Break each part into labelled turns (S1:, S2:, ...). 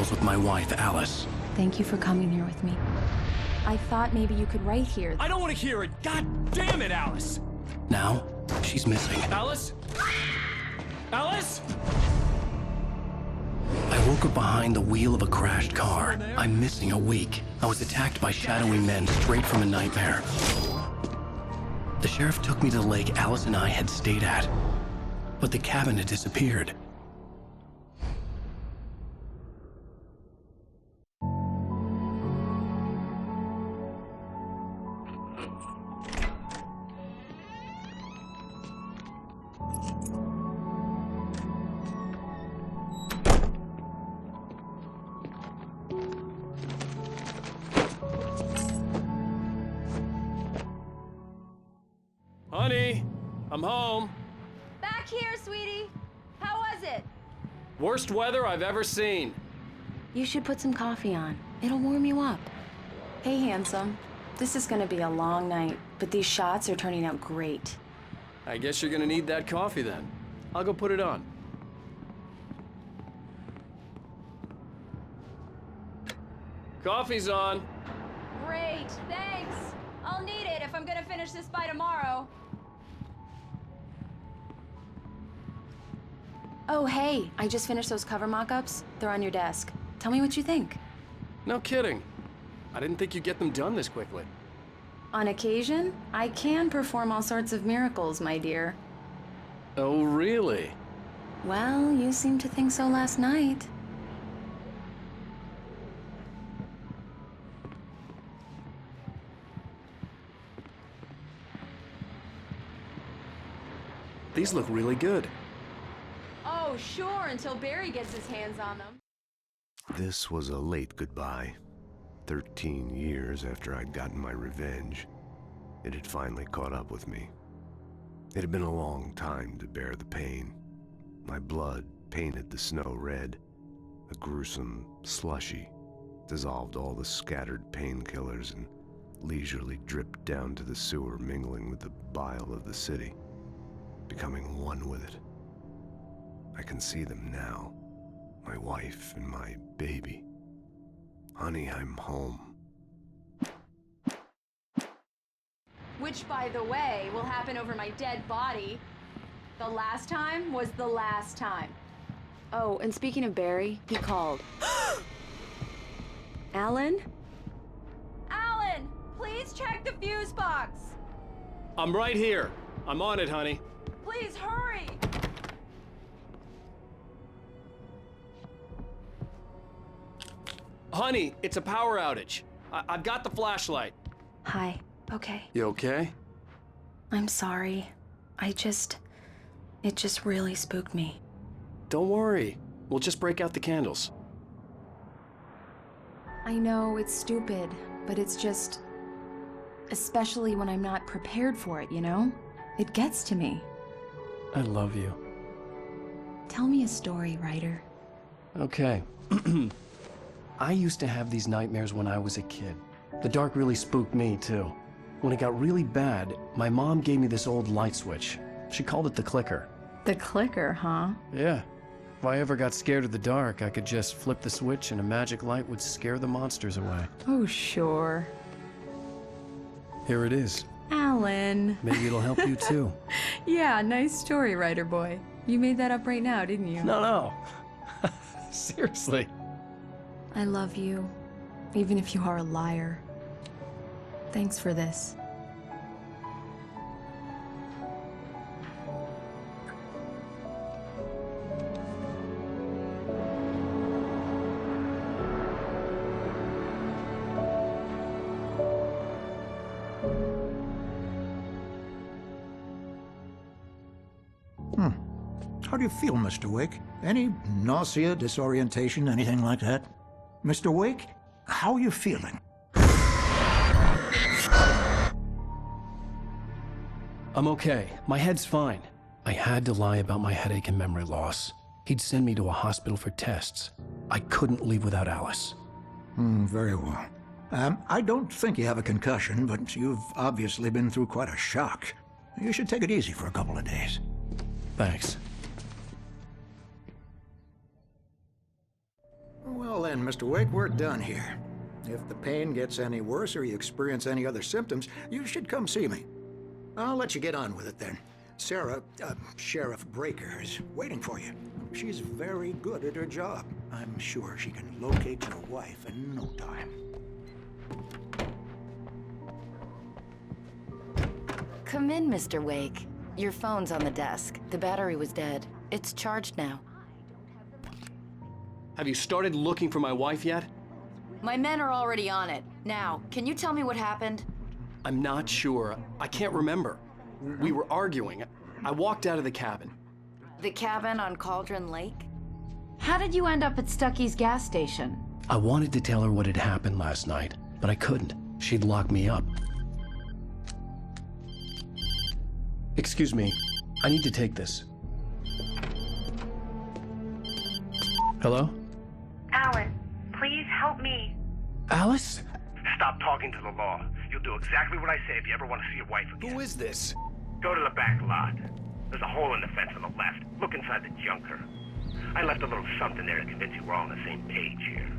S1: travels with my wife, Alice.
S2: Thank you for coming here with me. I thought maybe you could write here.
S3: I don't want to hear it! God damn it, Alice!
S1: Now, she's missing.
S3: Alice? Alice?
S1: I woke up behind the wheel of a crashed car. I'm missing a week. I was attacked by shadowy men straight from a nightmare. The sheriff took me to the lake Alice and I had stayed at, but the cabin had disappeared.
S3: Honey, I'm home.
S4: Back here, sweetie. How was it?
S3: Worst weather I've ever seen.
S2: You should put some coffee on. It'll warm you up. Hey, handsome. This is gonna be a long night, but these shots are turning out great.
S3: I guess you're gonna need that coffee then. I'll go put it on. Coffee's on.
S4: Great, thanks. I'll need it if I'm gonna finish this by tomorrow.
S2: Oh, hey, I just finished those cover mock-ups. They're on your desk. Tell me what you think.
S3: No kidding. I didn't think you'd get them done this quickly.
S2: On occasion, I can perform all sorts of miracles, my dear.
S3: Oh, really?
S2: Well, you seemed to think so last night.
S3: These look really good.
S4: Oh, sure, until Barry gets his hands on them.
S5: This was a late goodbye. 13 years after I'd gotten my revenge, it had finally caught up with me. It had been a long time to bear the pain. My blood painted the snow red. A gruesome slushy dissolved all the scattered painkillers and leisurely dripped down to the sewer, mingling with the bile of the city, becoming one with it. I can see them now, my wife and my baby. Honey, I'm home.
S4: Which, by the way, will happen over my dead body. The last time was the last time.
S2: Oh, and speaking of Barry, he called. Alan?
S4: Alan, please check the fuse box.
S3: I'm right here. I'm on it, honey.
S4: Please hurry.
S3: Honey, it's a power outage. I've got the flashlight.
S2: Hi. Okay.
S3: You okay?
S2: I'm sorry. It just really spooked me.
S3: Don't worry. We'll just break out the candles.
S2: I know it's stupid, but it's just... especially when I'm not prepared for it, you know? It gets to me.
S1: I love you.
S2: Tell me a story, writer.
S1: Okay. I used to have these nightmares when I was a kid. The dark really spooked me, too. When it got really bad, my mom gave me this old light switch. She called it the clicker.
S2: The clicker, huh?
S1: Yeah. If I ever got scared of the dark, I could just flip the switch and a magic light would scare the monsters away.
S2: Oh, sure.
S1: Here it is.
S2: Alan.
S1: Maybe it'll help you, too.
S2: Yeah, nice story, writer boy. You made that up right now, didn't you?
S1: No. Seriously.
S2: I love you, even if you are a liar. Thanks for this.
S6: How do you feel, Mr. Wake? Any nausea, disorientation, anything like that? Mr. Wake, how are you feeling?
S1: I'm okay. My head's fine. I had to lie about my headache and memory loss. He'd send me to a hospital for tests. I couldn't leave without Alice.
S6: Very well. I don't think you have a concussion, but you've obviously been through quite a shock. You should take it easy for a couple of days.
S1: Thanks.
S6: Well then, Mr. Wake, we're done here. If the pain gets any worse or you experience any other symptoms, you should come see me. I'll let you get on with it then. Sarah, Sheriff Breaker, is waiting for you. She's very good at her job. I'm sure she can locate your wife in no time.
S2: Come in, Mr. Wake. Your phone's on the desk. The battery was dead. It's charged now.
S3: Have you started looking for my wife yet?
S2: My men are already on it. Now, can you tell me what happened?
S3: I'm not sure. I can't remember. We were arguing. I walked out of the cabin.
S2: The cabin on Cauldron Lake? How did you end up at Stucky's gas station?
S1: I wanted to tell her what had happened last night, but I couldn't. She'd lock me up. Excuse me. I need to take this. Hello?
S7: Alan, please help me.
S1: Alice?
S8: Stop talking to the law. You'll do exactly what I say if you ever want to see your wife again.
S1: Who is this?
S8: Go to the back lot. There's a hole in the fence on the left. Look inside the junker. I left a little something there to convince you we're all on the same page here.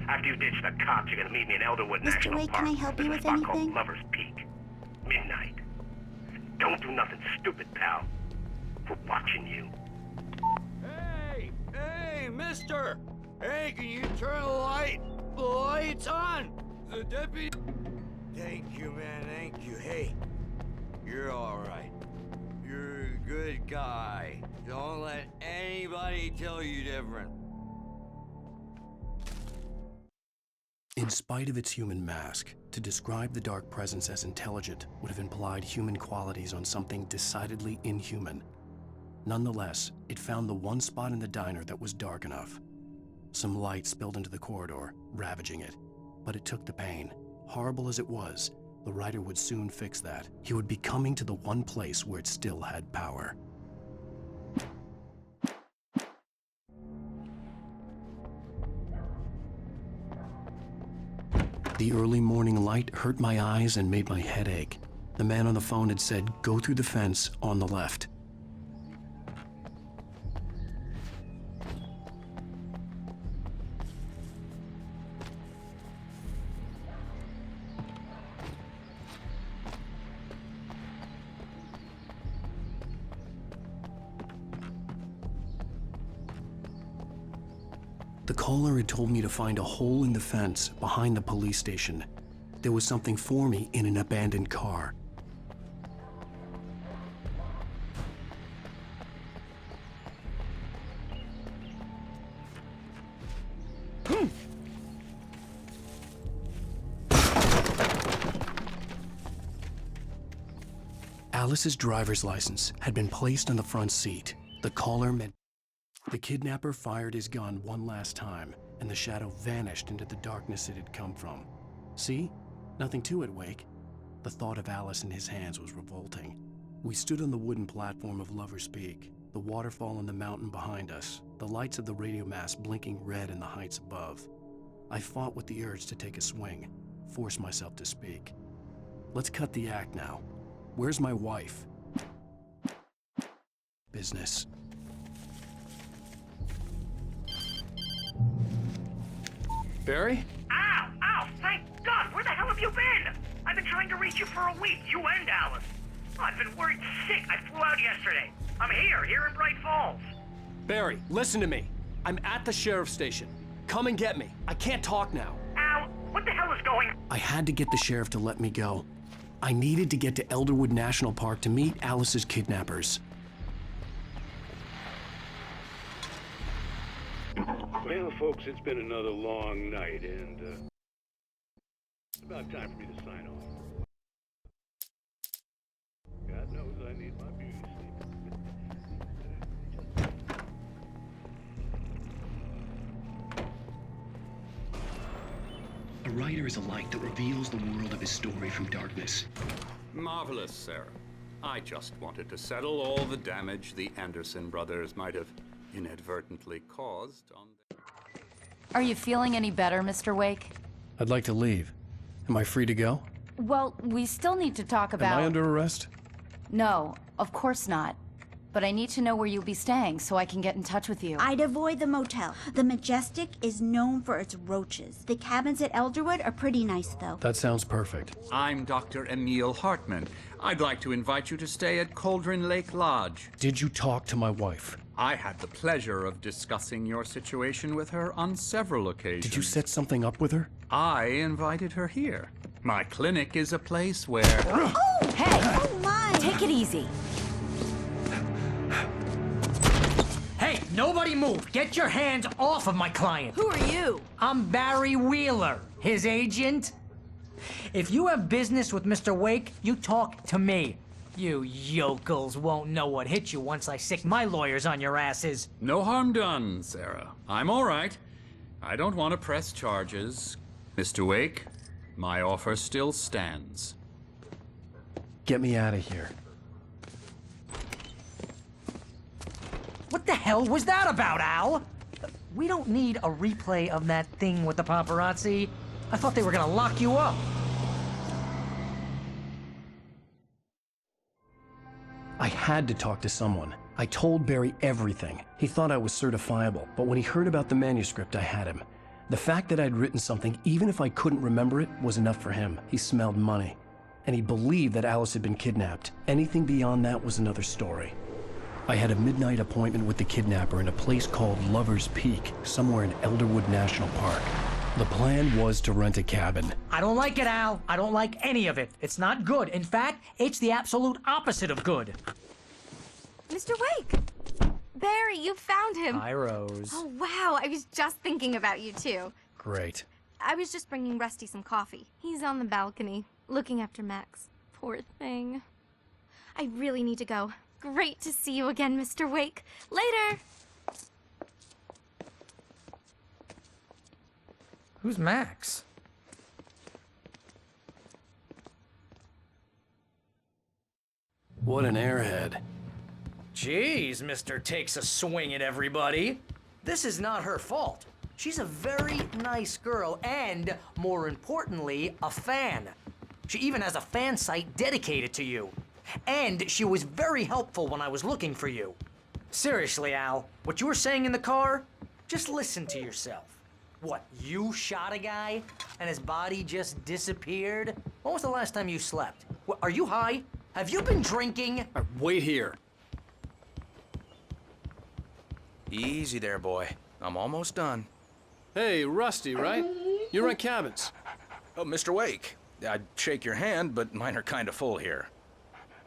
S8: After you ditch the cops, you're gonna meet me in Elderwood
S7: Mr.
S8: National
S7: Wake,
S8: Park.
S7: can I help you
S8: There's
S7: with
S8: a spot
S7: anything?
S8: called Lover's Peak. Midnight. Don't do nothing stupid, pal. We're watching you.
S9: Hey, mister! Hey, can you turn the light? The light's on! The deputy... Thank you, man, thank you. Hey, you're all right. You're a good guy. Don't let anybody tell you different.
S1: In spite of its human mask, to describe the dark presence as intelligent would have implied human qualities on something decidedly inhuman. Nonetheless, it found the one spot in the diner that was dark enough. Some light spilled into the corridor, ravaging it. But it took the pain. Horrible as it was, the writer would soon fix that. He would be coming to the one place where it still had power. The early morning light hurt my eyes and made my head ache. The man on the phone had said, "Go through the fence on the left." The caller had told me to find a hole in the fence behind the police station. There was something for me in an abandoned car. Alice's driver's license had been placed on the front seat. The caller meant... The kidnapper fired his gun one last time, and the shadow vanished into the darkness it had come from. See? Nothing to it, Wake. The thought of Alice in his hands was revolting. We stood on the wooden platform of Lover's Peak, the waterfall on the mountain behind us, the lights of the radio mast blinking red in the heights above. I fought with the urge to take a swing, force myself to speak. Let's cut the act now. Where's my wife? Business.
S3: Barry?
S8: Ow! Ow! Thank God! Where the hell have you been? I've been trying to reach you for a week, you and Alice. Oh, I've been worried sick. I flew out yesterday. I'm here in Bright Falls.
S3: Barry, listen to me. I'm at the sheriff's station. Come and get me. I can't talk now.
S8: Ow! What the hell is going on?
S1: I had to get the sheriff to let me go. I needed to get to Elderwood National Park to meet Alice's kidnappers.
S10: Well, folks, it's been another long night, and it's about time for me to sign off. God knows I need my beauty sleep.
S1: A writer is a light that reveals the world of his story from darkness.
S11: Marvelous, Sarah. I just wanted to settle all the damage the Anderson brothers might have inadvertently caused on the...
S2: Are you feeling any better, Mr. Wake?
S1: I'd like to leave. Am I free to go?
S2: Well, we still need to talk about...
S1: Am I under arrest?
S2: No, of course not.
S4: but I need to know where you'll be staying so I can get in touch with you.
S12: I'd avoid the motel. The Majestic is known for its roaches. The cabins at Elderwood are pretty nice, though.
S1: That sounds perfect.
S11: I'm Dr. Emil Hartman. I'd like to invite you to stay at Cauldron Lake Lodge.
S1: Did you talk to my wife?
S11: I had the pleasure of discussing your situation with her on several occasions.
S1: Did you set something up with her?
S11: I invited her here. My clinic is a place where...
S12: Oh! Hey! Oh, my!
S4: Take it easy.
S13: Hey, nobody move! Get your hands off of my client!
S4: Who are you?
S13: I'm Barry Wheeler, his agent. If you have business with Mr. Wake, you talk to me. You yokels won't know what hit you once I sick my lawyers on your asses.
S11: No harm done, Sarah. I'm all right. I don't want to press charges. Mr. Wake, my offer still stands.
S1: Get me out of here.
S13: What the hell was that about, Al? We don't need a replay of that thing with the paparazzi. I thought they were gonna lock you up.
S1: I had to talk to someone. I told Barry everything. He thought I was certifiable, but when he heard about the manuscript, I had him. The fact that I'd written something, even if I couldn't remember it, was enough for him. He smelled money. And he believed that Alice had been kidnapped. Anything beyond that was another story. I had a midnight appointment with the kidnapper in a place called Lover's Peak, somewhere in Elderwood National Park. The plan was to rent a cabin.
S13: I don't like it, Al. I don't like any of it. It's not good. In fact, it's the absolute opposite of good.
S14: Mr. Wake! Barry, you found him.
S13: Hi, Rose.
S14: Oh, wow. I was just thinking about you, too.
S1: Great.
S14: I was just bringing Rusty some coffee. He's on the balcony, looking after Max. Poor thing. I really need to go. Great to see you again, Mr. Wake. Later!
S13: Who's Max?
S1: What an airhead.
S13: Jeez, Mr. Takes a swing at everybody. This is not her fault. She's a very nice girl and, more importantly, a fan. She even has a fan site dedicated to you. And she was very helpful when I was looking for you. Seriously, Al, what you were saying in the car, just listen to yourself. What, you shot a guy and his body just disappeared? When was the last time you slept? What, are you high? Have you been drinking?
S3: Wait here.
S15: Easy there, boy. I'm almost done.
S3: Hey, Rusty, right? You rent cabins.
S15: Oh, Mr. Wake. I'd shake your hand, but mine are kind of full here.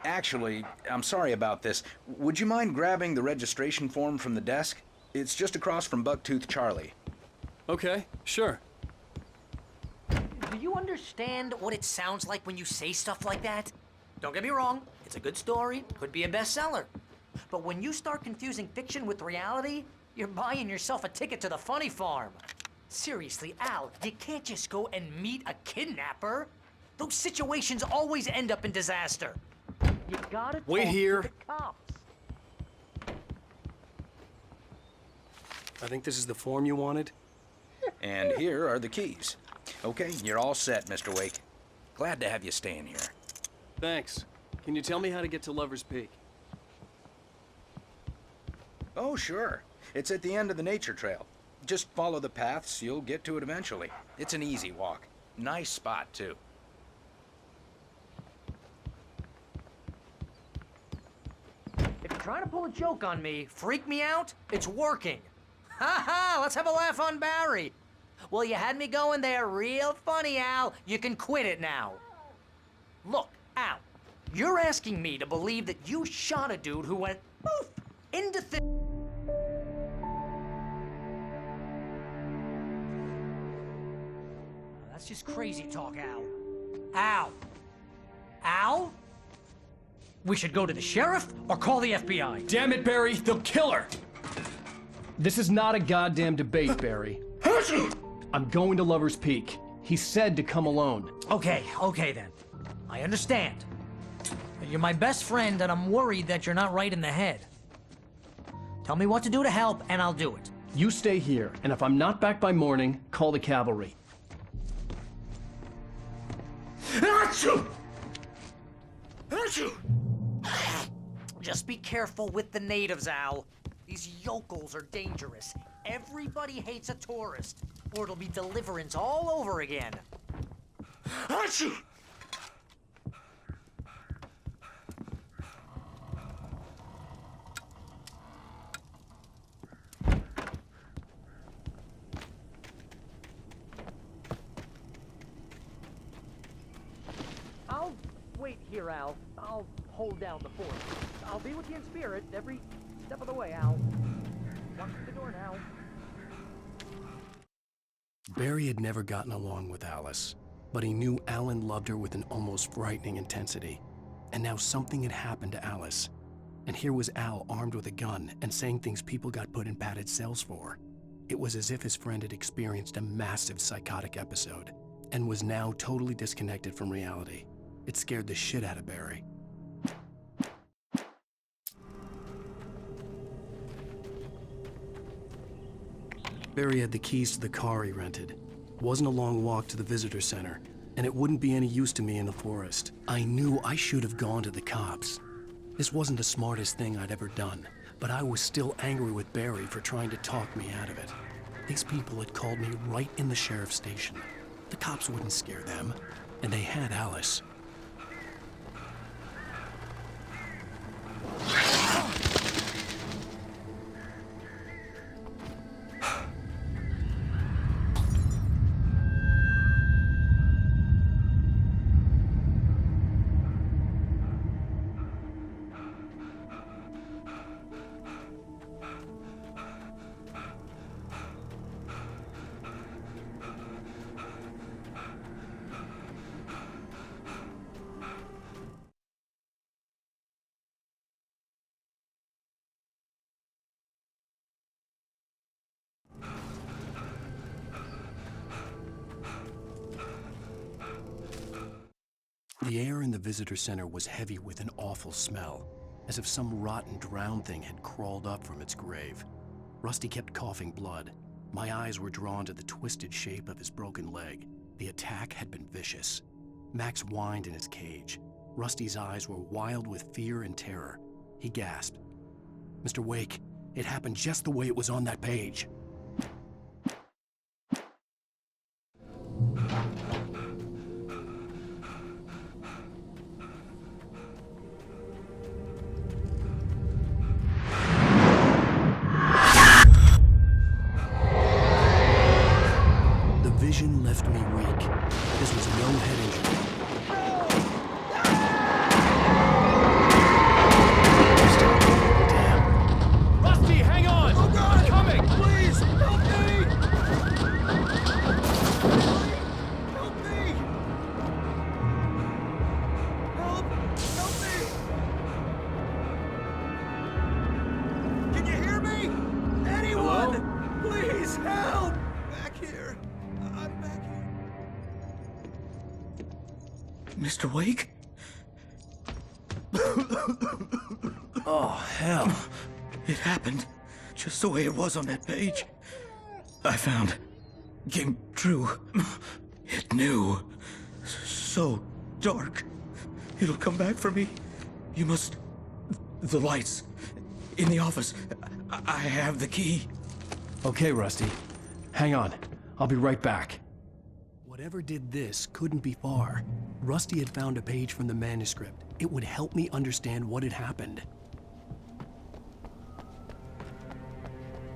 S15: Actually, I'm sorry about this. Would you mind grabbing the registration form from the desk? It's just across from Bucktooth Charlie.
S3: Okay, sure.
S13: Do you understand what it sounds like when you say stuff like that? Don't get me wrong, it's a good story, could be a bestseller. But when you start confusing fiction with reality, you're buying yourself a ticket to the funny farm. Seriously, Al, you can't just go and meet a kidnapper. Those situations always end up in disaster. You gotta
S3: wait here.
S13: To the cops.
S3: I think this is the form you wanted.
S15: And here are the keys. Okay, you're all set, Mr. Wake. Glad to have you staying here.
S3: Thanks. Can you tell me how to get to Lover's Peak?
S15: Oh, sure. It's at the end of the nature trail. Just follow the paths, you'll get to it eventually. It's an easy walk. Nice spot, too.
S13: If you're trying to pull a joke on me, freak me out, it's working. Ha ha, let's have a laugh on Barry. Well, you had me going there real funny, Al. You can quit it now. Look, Al, you're asking me to believe that you shot a dude who went poof into That's just crazy talk, Al. Al? Al? We should go to the sheriff or call the FBI.
S1: Damn it, Barry, they'll kill her! This is not a goddamn debate, Barry. I'm going to Lover's Peak. He said to come alone.
S13: Okay then. I understand. You're my best friend, and I'm worried that you're not right in the head. Tell me what to do to help, and I'll do it.
S1: You stay here, and if I'm not back by morning, call the cavalry.
S13: just be careful with the natives, Al. These yokels are dangerous. Everybody hates a tourist, or it'll be Deliverance all over again.
S9: Achoo!
S13: I'll wait here, Al. I'll hold down the fort. I'll be with you in spirit every step of the way, Al. Watch the door now.
S1: Barry had never gotten along with Alice, but he knew Alan loved her with an almost frightening intensity. And now something had happened to Alice. And here was Al armed with a gun and saying things people got put in padded cells for. It was as if his friend had experienced a massive psychotic episode and was now totally disconnected from reality. It scared the shit out of Barry. Barry had the keys to the car he rented. It wasn't a long walk to the visitor center, and it wouldn't be any use to me in the forest. I knew I should have gone to the cops. This wasn't the smartest thing I'd ever done, but I was still angry with Barry for trying to talk me out of it. These people had called me right in the sheriff's station. The cops wouldn't scare them, and they had Alice. The air in the visitor center was heavy with an awful smell, as if some rotten drowned thing had crawled up from its grave. Rusty kept coughing blood. My eyes were drawn to the twisted shape of his broken leg. The attack had been vicious. Max whined in his cage. Rusty's eyes were wild with fear and terror. He gasped. "Mr. Wake, it happened just the way it was on that page." Vision left me weak. This was no head injury. Damn.
S3: Rusty, hang on! Oh God! I'm coming! Please, help me! Help me! Help me! Can you hear me? Anyone? Hello? Please help! Back here. I'm back here.
S16: Mr. Wake?
S1: Oh, hell.
S16: It happened just the way it was on that page. I found. Came true. It knew. So dark. It'll come back for me. You must. The lights. In the office. I have the key.
S1: Okay, Rusty. Hang on. I'll be right back. Whatever did this couldn't be far. Rusty had found a page from the manuscript. It would help me understand what had happened.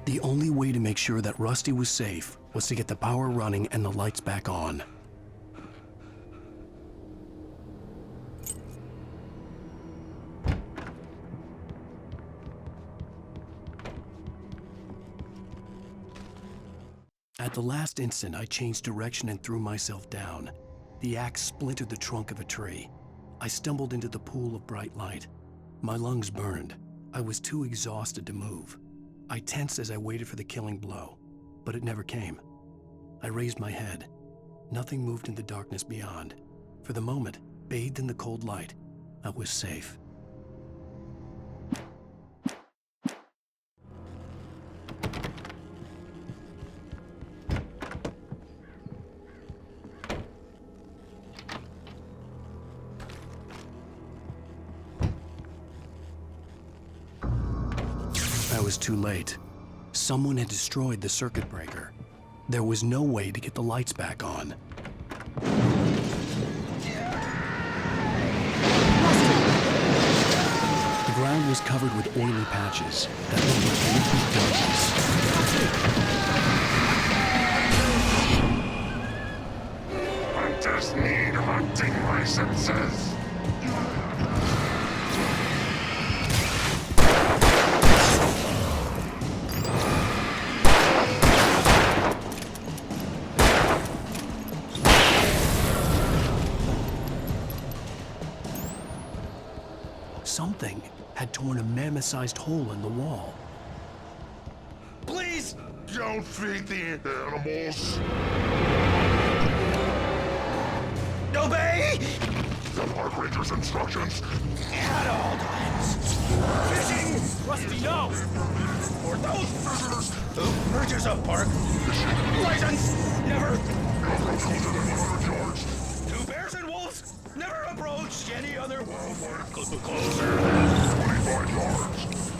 S1: The only way to make sure that Rusty was safe was to get the power running and the lights back on. At the last instant, I changed direction and threw myself down. The axe splintered the trunk of a tree. I stumbled into the pool of bright light. My lungs burned. I was too exhausted to move. I tensed as I waited for the killing blow, but it never came. I raised my head. Nothing moved in the darkness beyond. For the moment, bathed in the cold light, I was safe. was too late. Someone had destroyed the circuit breaker. There was no way to get the lights back on. The ground was covered with oily patches that looked like liquid darkness.
S17: Hunters need hunting licenses.
S1: Something had torn a mammoth-sized hole in the wall.
S17: Please don't feed the animals.
S16: Obey!
S17: The park ranger's instructions.
S16: At all times. Fishing! Rusty, no! For those visitors who purchase a park license, never approach closer than 100 yards. Two bears and wolves never approach any other wildlife closer than 25 yards.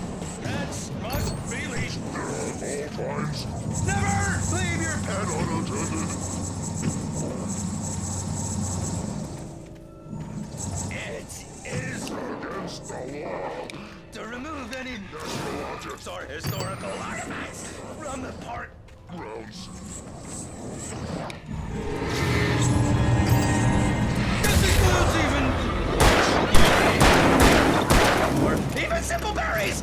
S16: Pets must be leashed at all times. Never leave your pet unattended. It is against the law to remove any natural objects or historical artifacts from the park grounds. This includes even simple berries.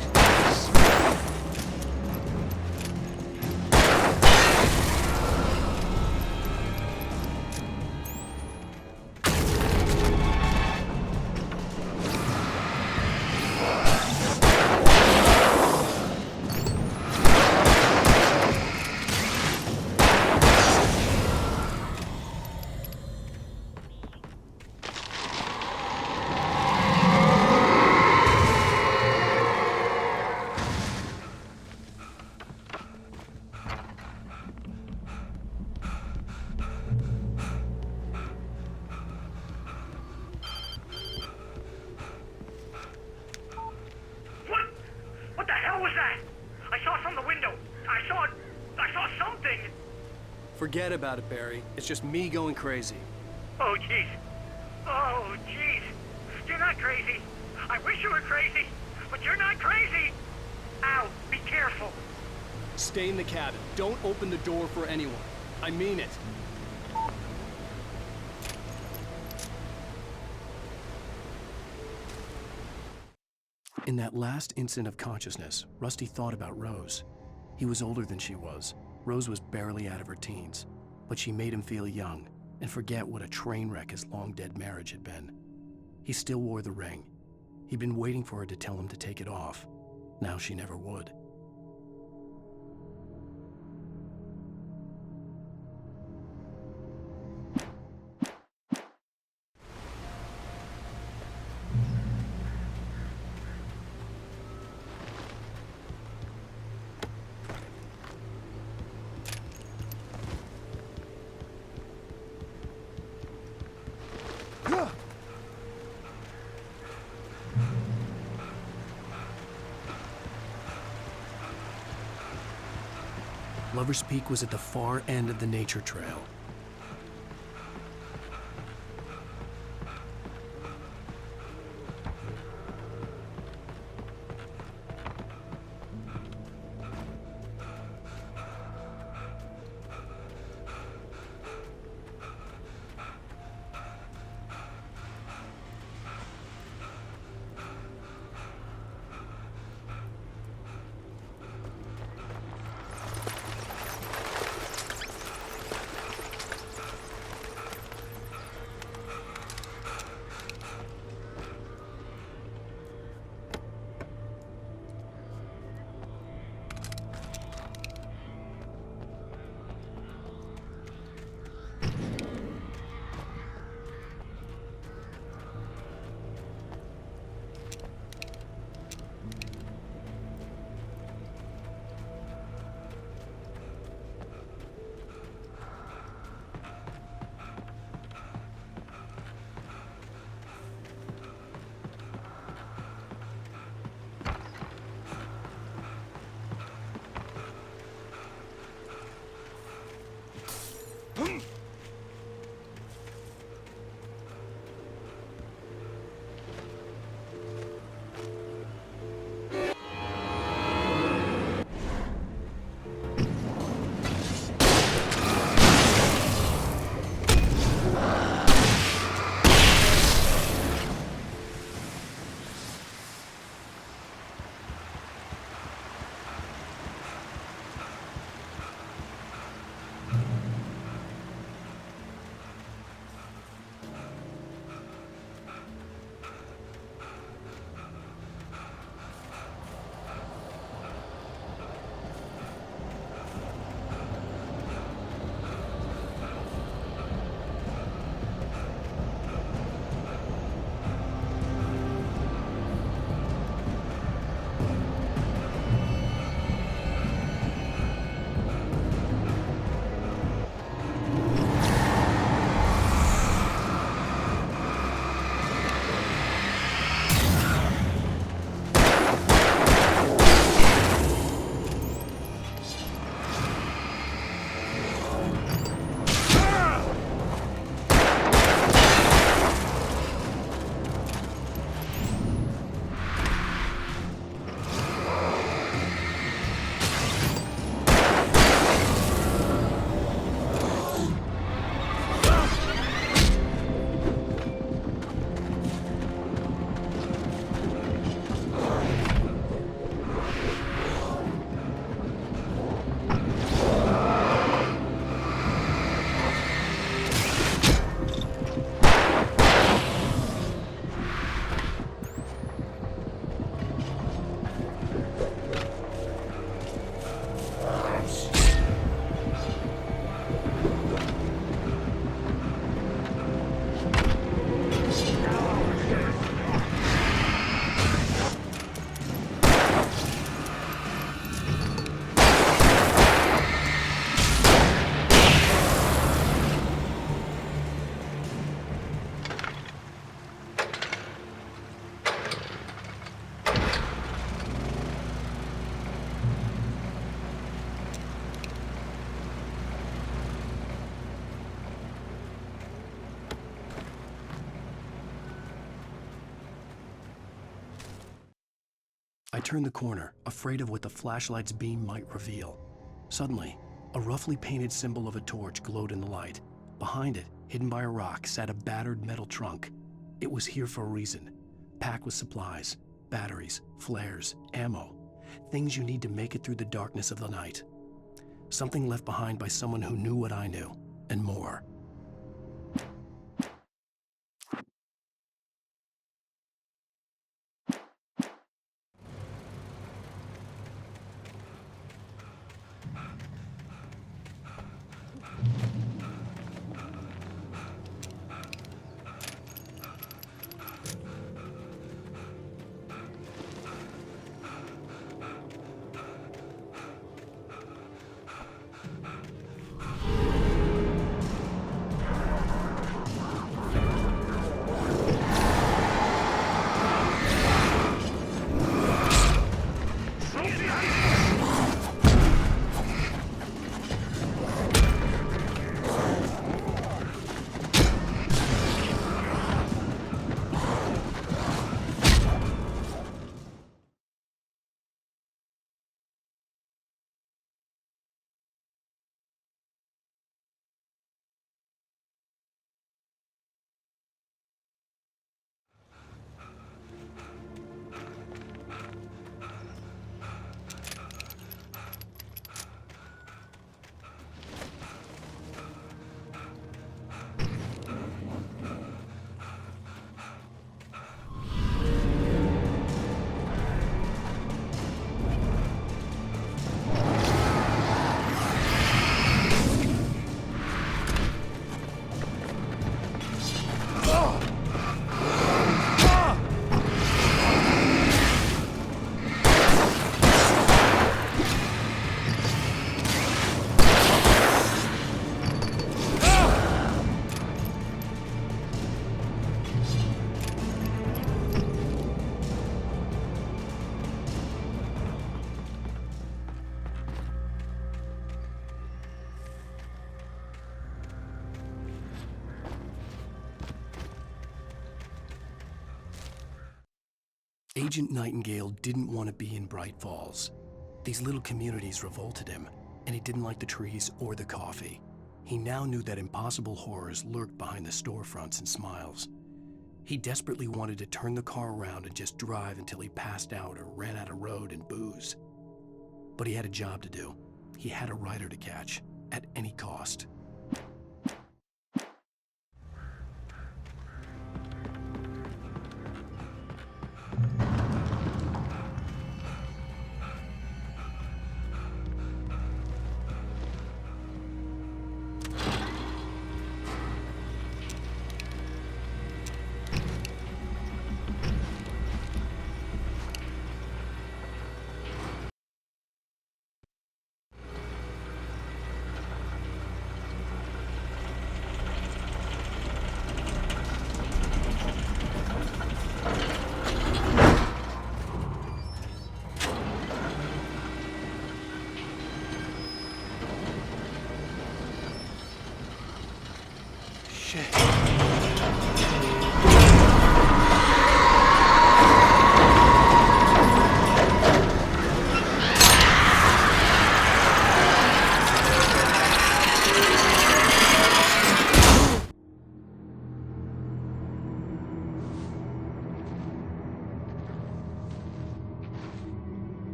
S8: What the hell was that? I saw from the window. I saw something.
S18: Forget about it, Barry. It's just me going crazy.
S8: Oh, jeez. Oh, jeez. You're not crazy. I wish you were crazy, but you're not crazy. Ow, be careful.
S18: Stay in the cabin. Don't open the door for anyone. I mean it.
S1: In that last instant of consciousness, Rusty thought about Rose. He was older than she was. Rose was barely out of her teens, but she made him feel young and forget what a train wreck his long-dead marriage had been. He still wore the ring. He'd been waiting for her to tell him to take it off. Now she never would. Lover's Peak was at the far end of the nature trail. I turned the corner, afraid of what the flashlight's beam might reveal. Suddenly, a roughly painted symbol of a torch glowed in the light. Behind it, hidden by a rock, sat a battered metal trunk. It was here for a reason, packed with supplies, batteries, flares, ammo, things you need to make it through the darkness of the night. Something left behind by someone who knew what I knew, and more. Agent Nightingale didn't want to be in Bright Falls. These little communities revolted him, and he didn't like the trees or the coffee. He now knew that impossible horrors lurked behind the storefronts and smiles. He desperately wanted to turn the car around and just drive until he passed out or ran out of road and booze. But he had a job to do. He had a rider to catch, at any cost.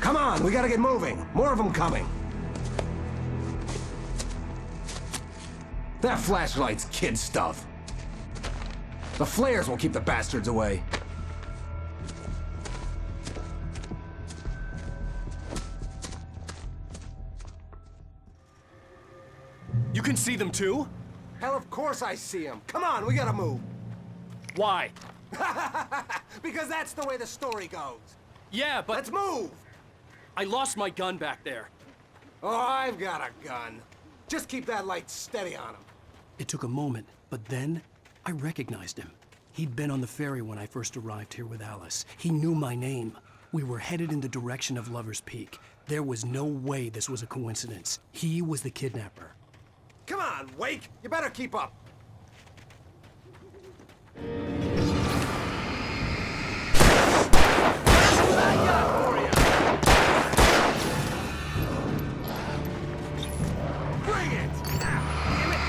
S19: Come on, we gotta get moving. More of them coming. That flashlight's kid stuff. The flares will keep the bastards away.
S18: You can see them too?
S19: Hell, of course I see them. Come on, we gotta move.
S18: Why?
S19: Because that's the way the story goes.
S18: Yeah, but...
S19: Let's move!
S18: I lost my gun back there.
S19: Oh, I've got a gun. Just keep that light steady on him.
S1: It took a moment, but then I recognized him. He'd been on the ferry when I first arrived here with Alice. He knew my name. We were headed in the direction of Lover's Peak. There was no way this was a coincidence. He was the kidnapper.
S3: Come on, Wake! You better keep up! Bring it! Damn it!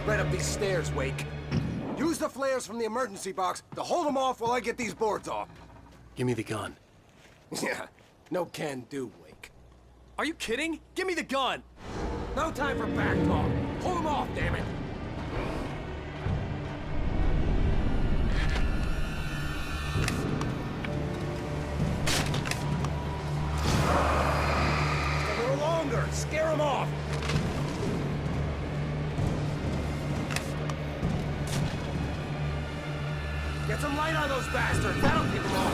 S3: Right up these stairs, Wake. Use the flares from the emergency box to hold them off while I get these boards off.
S1: Give me the gun.
S3: Yeah, no can do, Wake.
S18: Are you kidding? Give me the gun!
S3: No time for back talk. Hold them off, damn it! A little longer. Scare them off. Get some light on those bastards. That'll keep them off.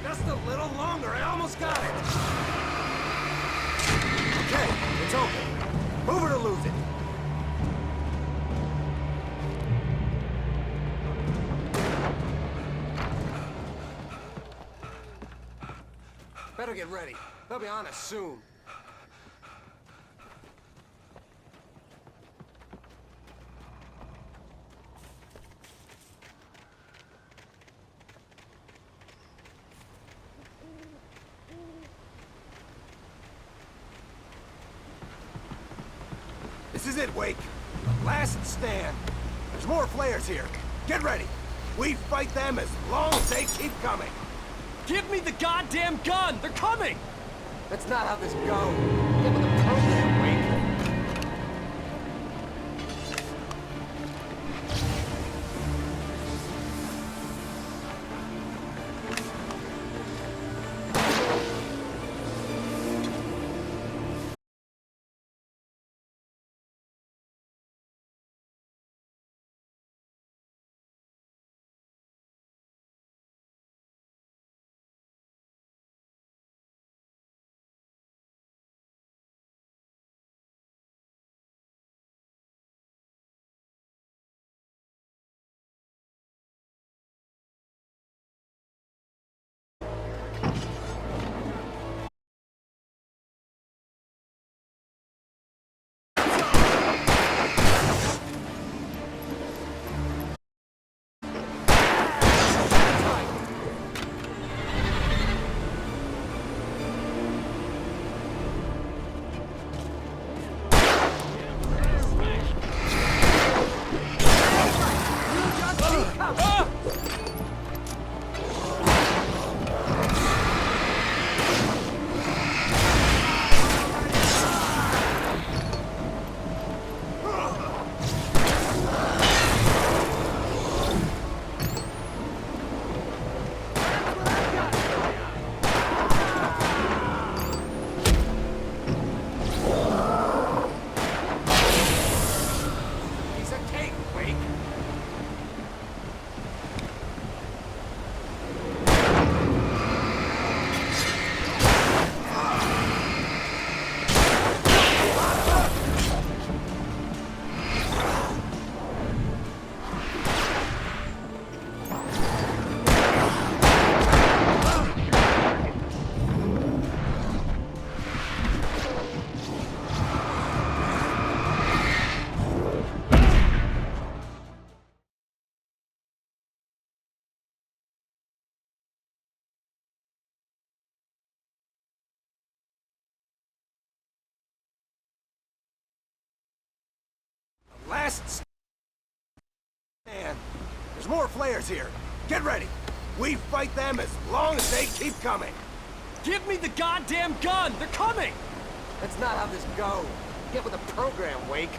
S3: Just a little longer. I almost got it. Okay, it's open. Move it or lose it. Better get ready. They'll be on us soon. This is it, Wake. The last stand. There's more flares here. Get ready. We fight them as long as they keep coming.
S18: Give me the goddamn gun! They're coming!
S3: That's not how this goes. Get with the program, Wake.
S9: last stand. There's more flares here. Get ready. We fight them as long as they keep coming.
S18: Give me the goddamn gun! They're coming!
S9: That's not how this goes. Get with the program, Wake.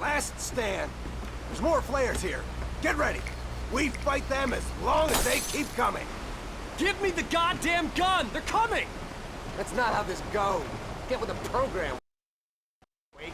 S9: Last stand. There's more flares here. Get ready. We fight them as long as they keep coming.
S18: Give me the goddamn gun! They're coming!
S9: That's not how this goes. Get with the program, Wake.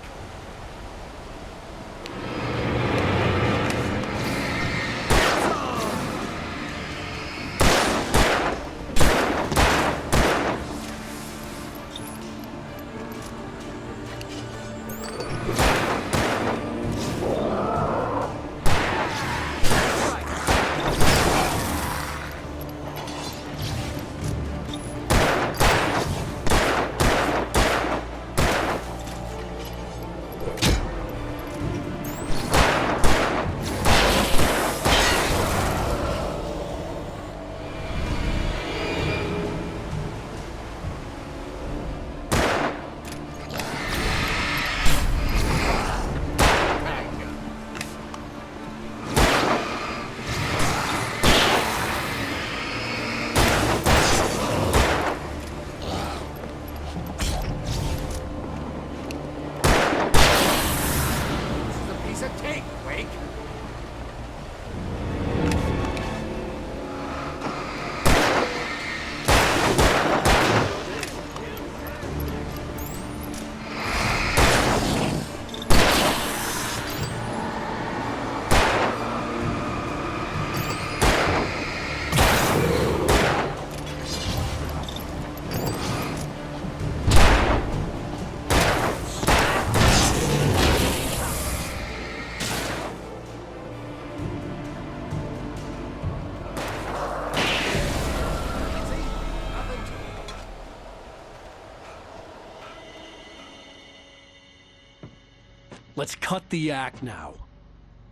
S1: Let's cut the act now.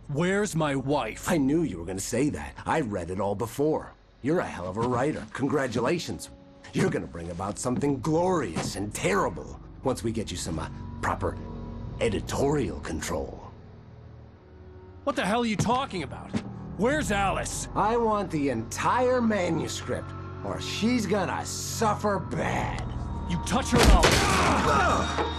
S1: Where's my wife?
S19: I knew you were gonna say that. I read it all before. You're a hell of a writer. Congratulations. You're gonna bring about something glorious and terrible once we get you some proper editorial control.
S1: What the hell are you talking about? Where's Alice?
S19: I want the entire manuscript, or she's gonna suffer bad.
S1: You touch her and I'll...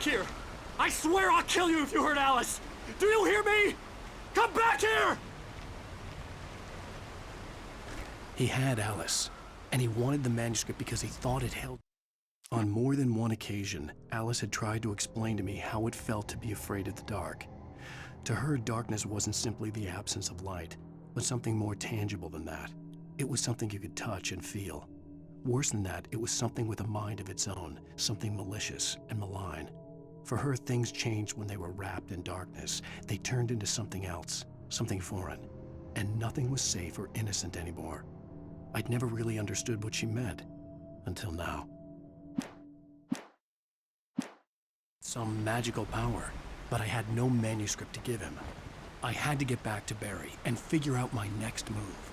S18: here! I swear I'll kill you if you hurt Alice! Do you hear me? Come back here!
S1: He had Alice, and he wanted the manuscript because he thought it held. On more than one occasion, Alice had tried to explain to me how it felt to be afraid of the dark. To her, darkness wasn't simply the absence of light, but something more tangible than that. It was something you could touch and feel. Worse than that, it was something with a mind of its own, something malicious and malign. For her, things changed when they were wrapped in darkness. They turned into something else, something foreign, and nothing was safe or innocent anymore. I'd never really understood what she meant, until now. Some magical power, but I had no manuscript to give him. I had to get back to Barry and figure out my next move.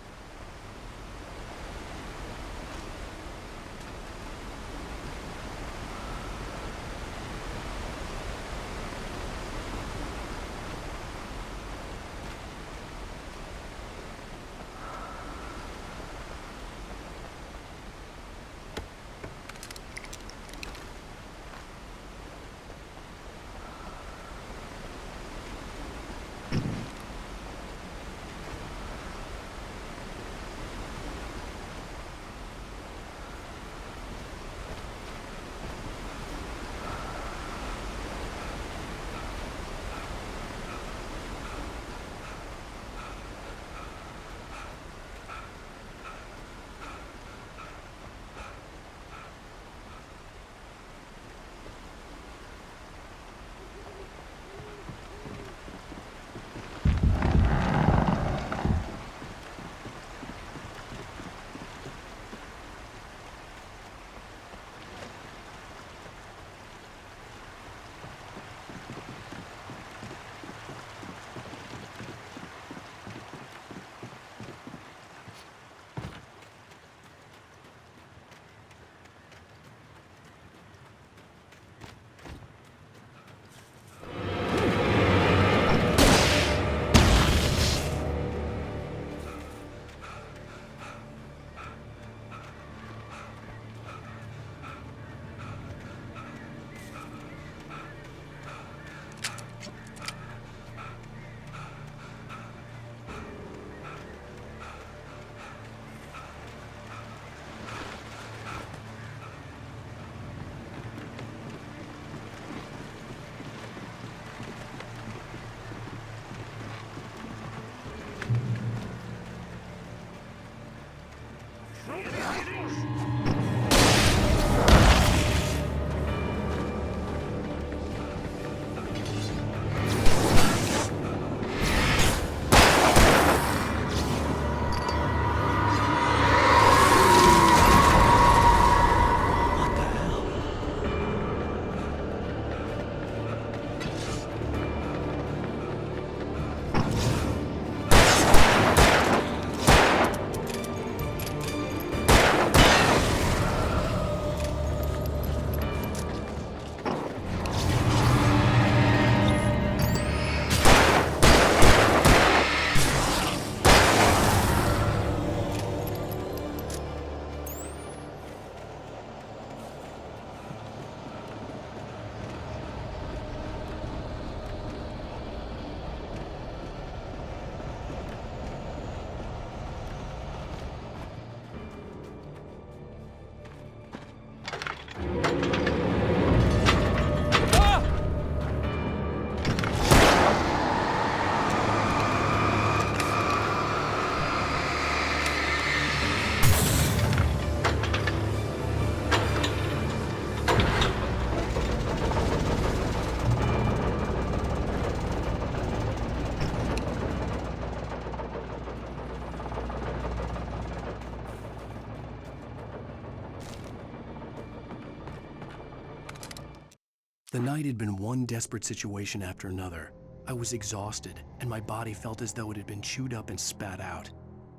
S1: The night had been one desperate situation after another. I was exhausted, and my body felt as though it had been chewed up and spat out.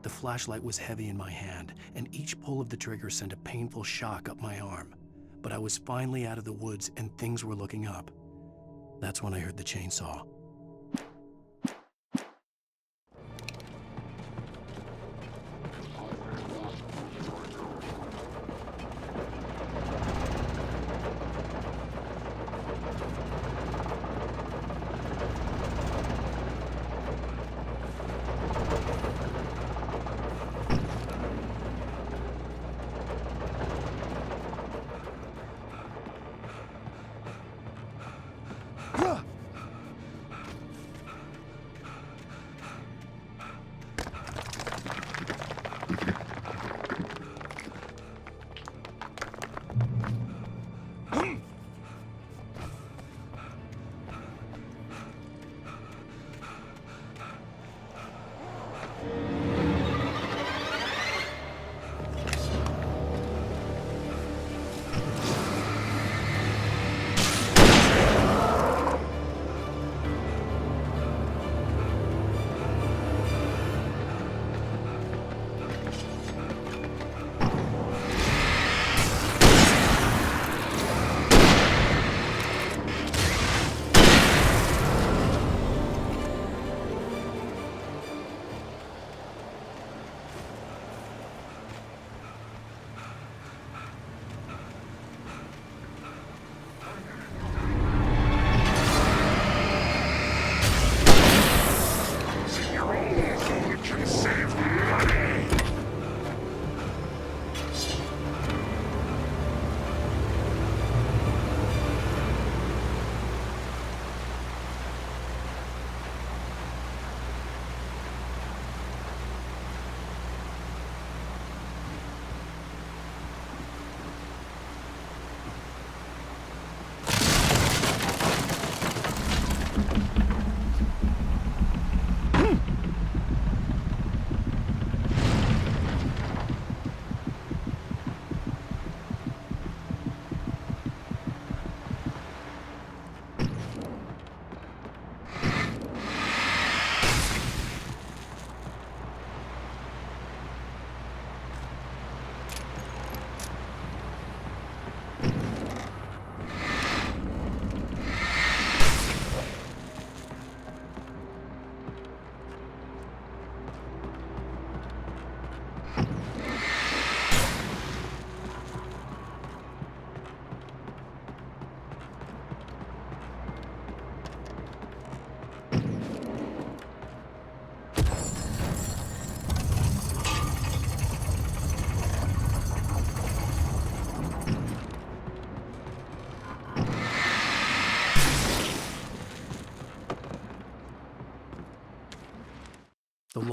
S1: The flashlight was heavy in my hand, and each pull of the trigger sent a painful shock up my arm. But I was finally out of the woods, and things were looking up. That's when I heard the chainsaw.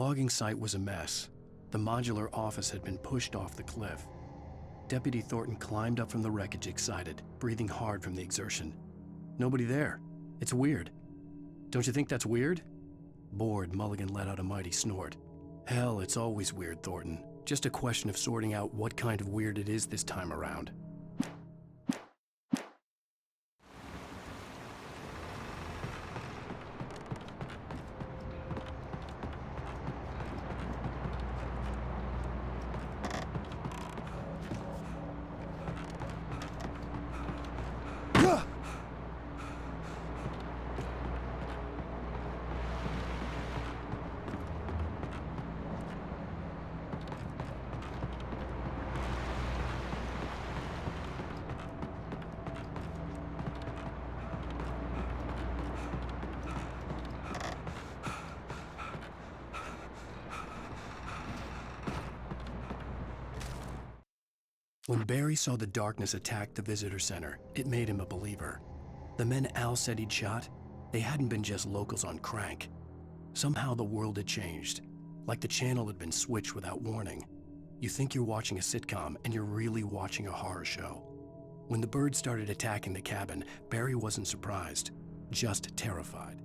S1: logging site was a mess. The modular office had been pushed off the cliff. Deputy Thornton climbed up from the wreckage excited, breathing hard from the exertion. Nobody there. It's weird. Don't you think that's weird? Bored, Mulligan let out a mighty snort. Hell, it's always weird, Thornton. Just a question of sorting out what kind of weird it is this time around. When Barry saw the darkness attack the visitor center, it made him a believer. The men Al said he'd shot, they hadn't been just locals on crank. Somehow the world had changed, like the channel had been switched without warning. You think you're watching a sitcom, and you're really watching a horror show. When the birds started attacking the cabin, Barry wasn't surprised, just terrified.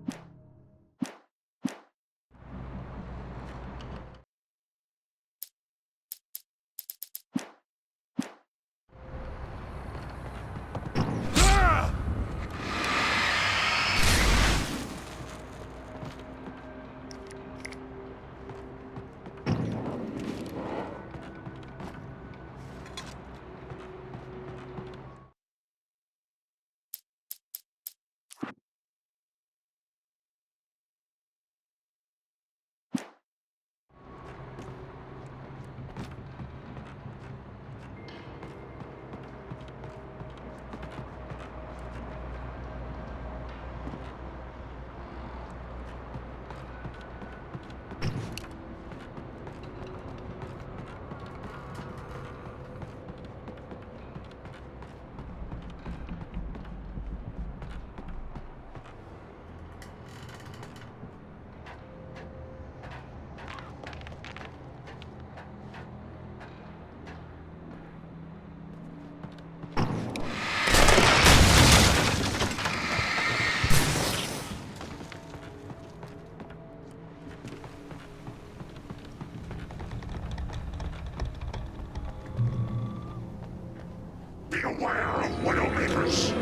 S17: Beware of Widowmakers!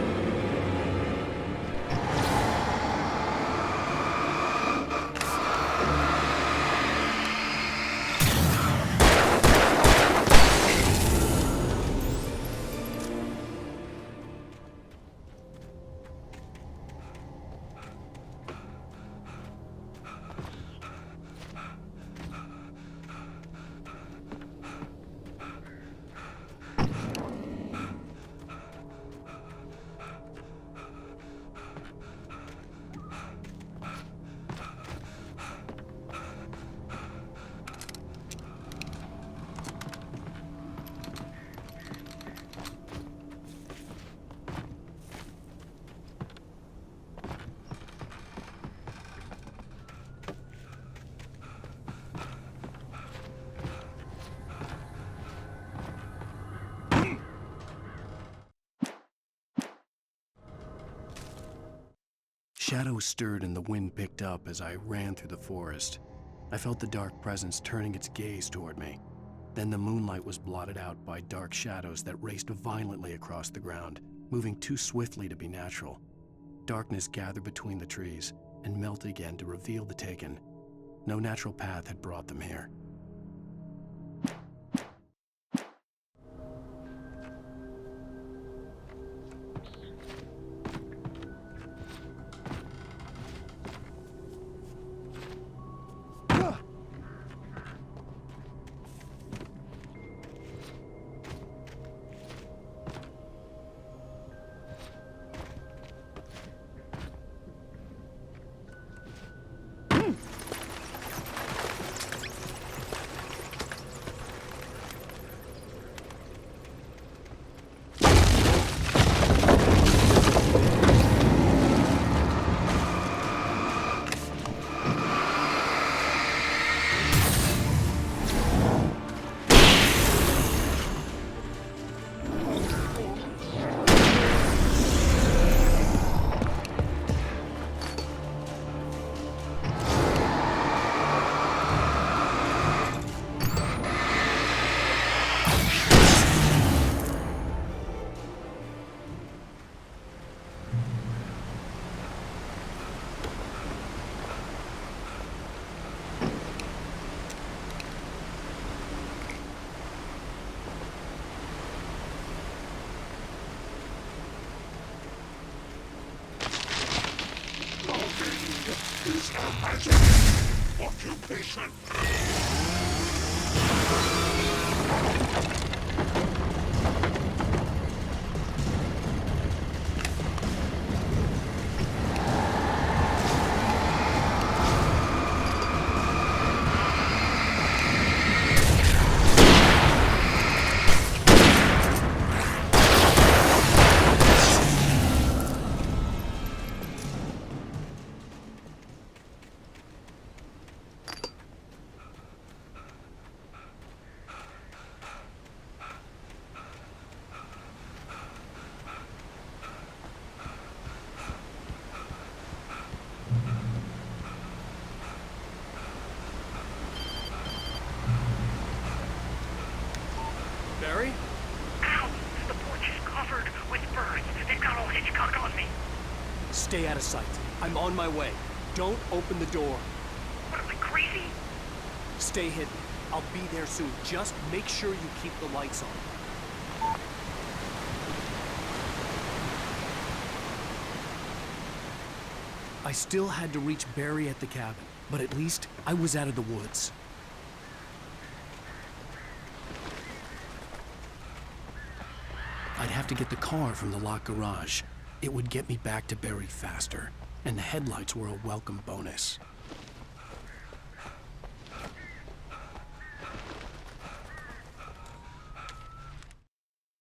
S1: Shadows stirred and the wind picked up as I ran through the forest. I felt the dark presence turning its gaze toward me. Then the moonlight was blotted out by dark shadows that raced violently across the ground, moving too swiftly to be natural. Darkness gathered between the trees and melted again to reveal the Taken. No natural path had brought them here.
S17: Occupation.
S18: Barry?
S8: Ow! The porch is covered with birds. They've got all Hitchcock on me.
S18: Stay out of sight. I'm on my way. Don't open the door.
S8: What am I, crazy?
S18: Stay hidden. I'll be there soon. Just make sure you keep the lights on. I still had to reach Barry at the cabin, but at least I was out of the woods. I'd have to get the car from the locked garage. It would get me back to Barry faster, and the headlights were a welcome bonus.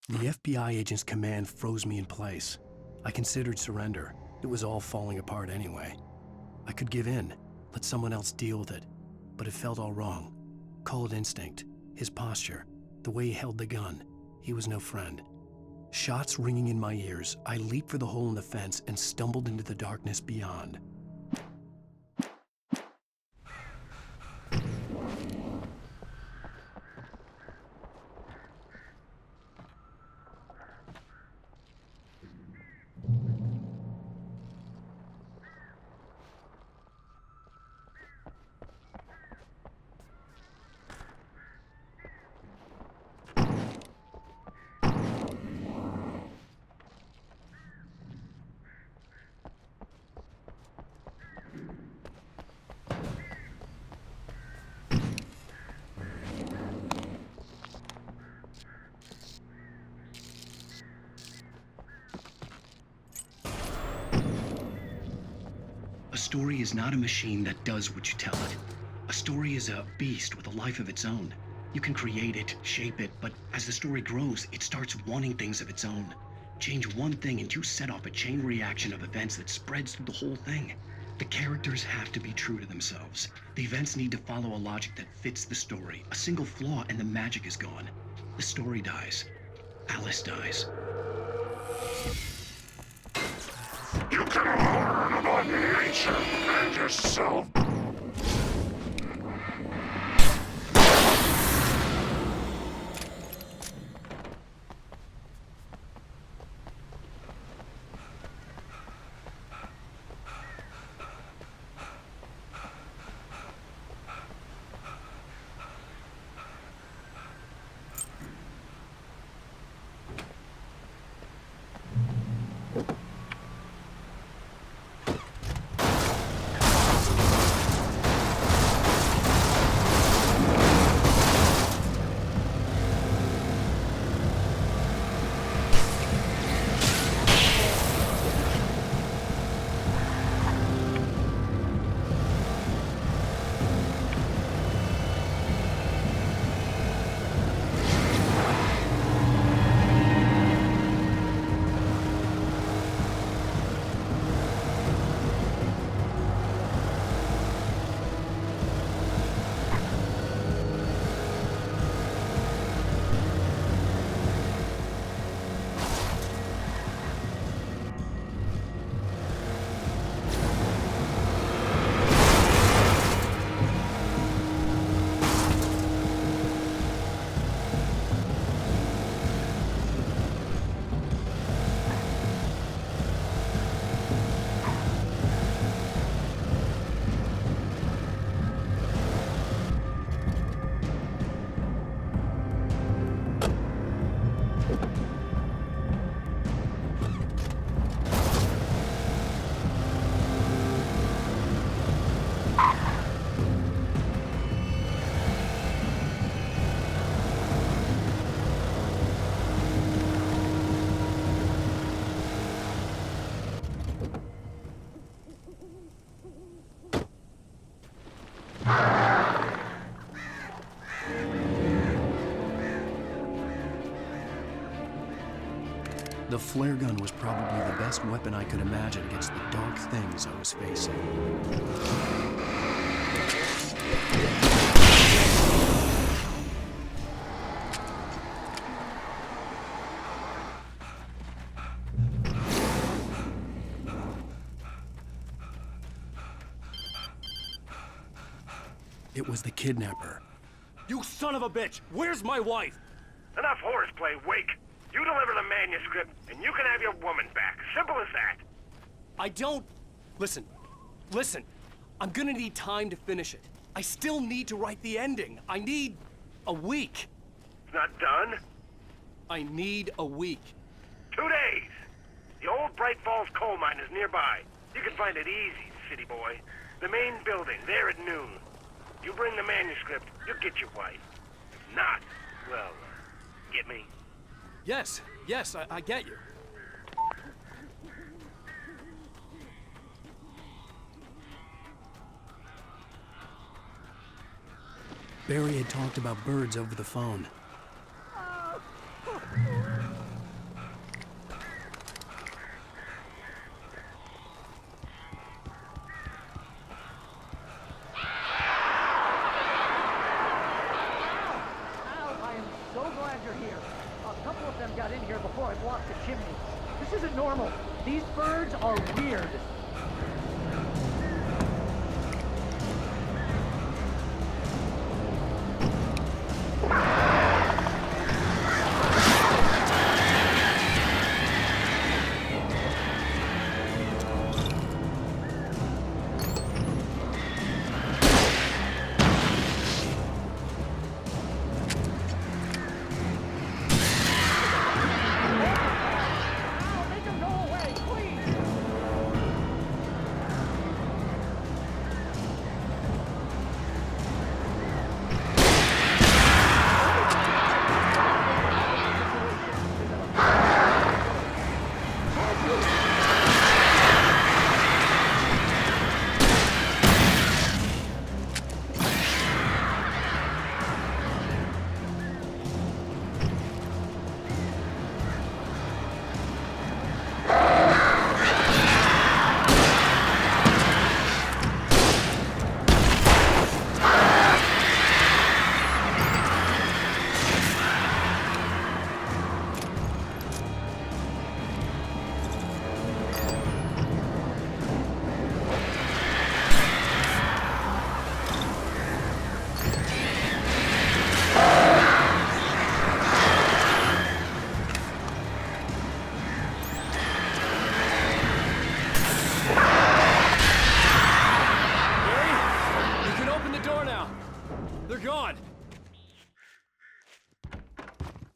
S18: The FBI agent's command froze me in place. I considered surrender. It was all falling apart anyway. I could give in, let someone else deal with it, but it felt all wrong. Call it instinct, his posture, the way he held the gun. He was no friend. Shots ringing in my ears, I leaped for the hole in the fence and stumbled into the darkness beyond. A story is not a machine that does what you tell it. A story is a beast with a life of its own. You can create it, shape it, but as the story grows, it starts wanting things of its own. Change one thing and you set off a chain reaction of events that spreads through the whole thing. The characters have to be true to themselves. The events need to follow a logic that fits the story. A single flaw and the magic is gone. The story dies. Alice dies.
S17: You can learn about nature and yourself.
S1: The flare gun was probably the best weapon I could imagine against the dark things I was facing. It was the kidnapper.
S3: You son of a bitch! Where's my wife?
S8: Enough horseplay, Wake. You deliver the manuscript, and you can have your woman back. Simple as that.
S3: I don't... Listen. I'm gonna need time to finish it. I still need to write the ending. I need a week.
S8: It's not done?
S3: I need a week.
S8: 2 days. The old Bright Falls coal mine is nearby. You can find it easy, city boy. The main building, there at noon. You bring the manuscript, you'll get your wife. If not, well, get me?
S3: Yes, I get you.
S1: Barry had talked about birds over the phone.
S13: Got in here before I blocked the chimney. This isn't normal. These birds are weird.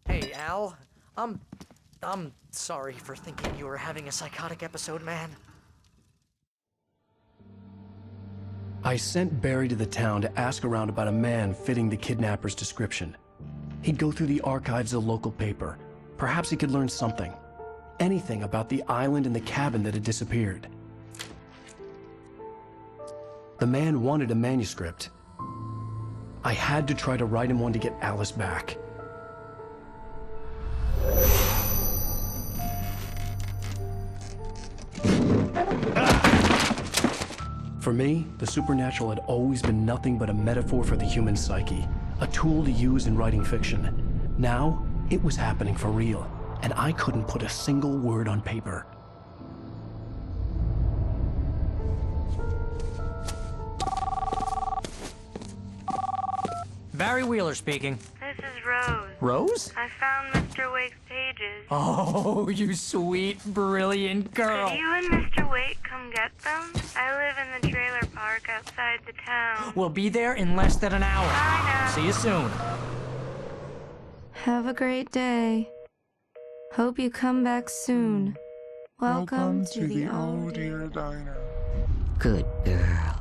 S13: Hey, Al. I'm sorry for thinking you were having a psychotic episode, man.
S1: I sent Barry to the town to ask around about a man fitting the kidnapper's description. He'd go through the archives of the local paper. Perhaps he could learn something. Anything about the island and the cabin that had disappeared. The man wanted a manuscript. I had to try to write him one to get Alice back. For me, the supernatural had always been nothing but a metaphor for the human psyche, a tool to use in writing fiction. Now, it was happening for real, and I couldn't put a single word on paper.
S13: Barry Wheeler speaking.
S7: This is Rose.
S13: Rose?
S7: I found Mr. Wake's pages.
S13: Oh, you sweet, brilliant girl.
S7: Could you and Mr. Wake come get them? I live in the trailer park outside the town.
S13: We'll be there in less than an hour.
S7: Bye now.
S13: See you soon.
S14: Have a great day. Hope you come back soon. Welcome to the
S17: Oh Dear Diner.
S20: Good girl.